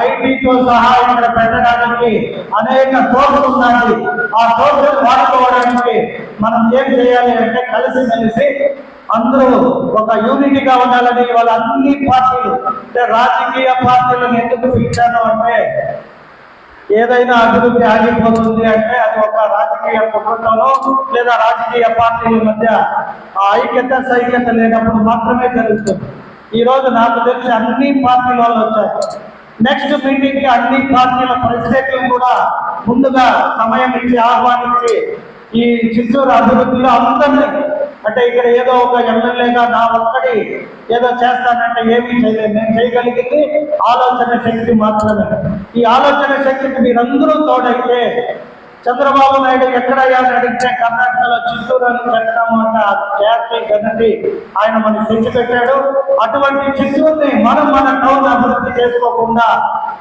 ఐటీతో సహా ఇక్కడ పెట్టడానికి అనేక సోర్స్ ఉన్నాయి. ఆ సోర్స్ వాడుకోవడానికి మనం ఏం చేయాలి అంటే కలిసిమెలిసి అందరూ ఒక యూనిటీగా ఉండాలని వాళ్ళ అన్ని పార్టీలు అంటే రాజకీయ పార్టీలను ఎందుకు పిలిచాను అంటే ఏదైనా అభివృద్ధి ఆగిపోతుంది అంటే అది ఒక రాజకీయ కుటుంబంలో లేదా రాజకీయ పార్టీల మధ్య ఐక్యత లేనప్పుడు మాత్రమే జరుగుతుంది. ఈ రోజు నాకు తెలిసి అన్ని పార్టీల వాళ్ళు వచ్చారు. నెక్స్ట్ మీటింగ్ కి అన్ని పార్టీల ప్రెసిడెంట్లు కూడా ముందుగా సమయం ఇచ్చి ఆహ్వానించి ఈ చిత్తూరు అభివృద్ధిలో అందరినీ అంటే ఇక్కడ ఏదో ఒక ఎమ్మెల్యేగా నా ఒక్కడి ఏదో చేస్తానంటే ఏమీ చేయలేదు. నేను చేయగలిగింది ఆలోచన శక్తి మాత్రమే. ఈ ఆలోచన శక్తికి మీరందరూ తోడైతే చంద్రబాబు నాయుడు ఎక్కడయ్యా అడిగితే కర్ణాటకలో చిత్తూరు అని చెప్తాము అంటే ఖ్యాతి గణతి ఆయన మనకి తెచ్చిపెట్టాడు. అటువంటి చిత్తూరుని మనం మన టౌన్ అభివృద్ధి చేసుకోకుండా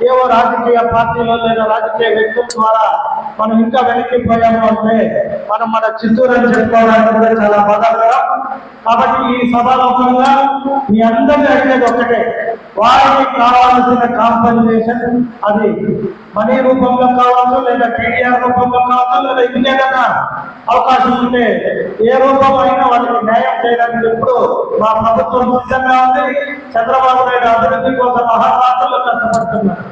ఏవో రాజకీయ పార్టీలో లేదా రాజకీయ వ్యక్తుల ద్వారా మనం ఇంకా వెనక్కిపోయాము అంటే మనం మన చిత్తూరు అని చెప్పుకోవడానికి కూడా చాలా బాధాకరం. కాబట్టి ఈ సభాముఖంగా మీ అందరినీ అడిగేది ఒక్కటే, వారికి కావాల్సిన కాంపెన్సేషన్ అది మనీ రూపంలో కావచ్చు లేదా టీడీఆర్ రూపంలో కావచ్చు లేదా ఇంకేదైనా అవకాశం ఉంటే ఏ రూపం అయినా వాళ్ళకి న్యాయం చేయడానికి ఇప్పుడు మా ప్రభుత్వం సిద్ధంగా ఉంది. చంద్రబాబు నాయుడు అభివృద్ధి కోసం మహాపాత్రలో కష్టపడుతున్నారు.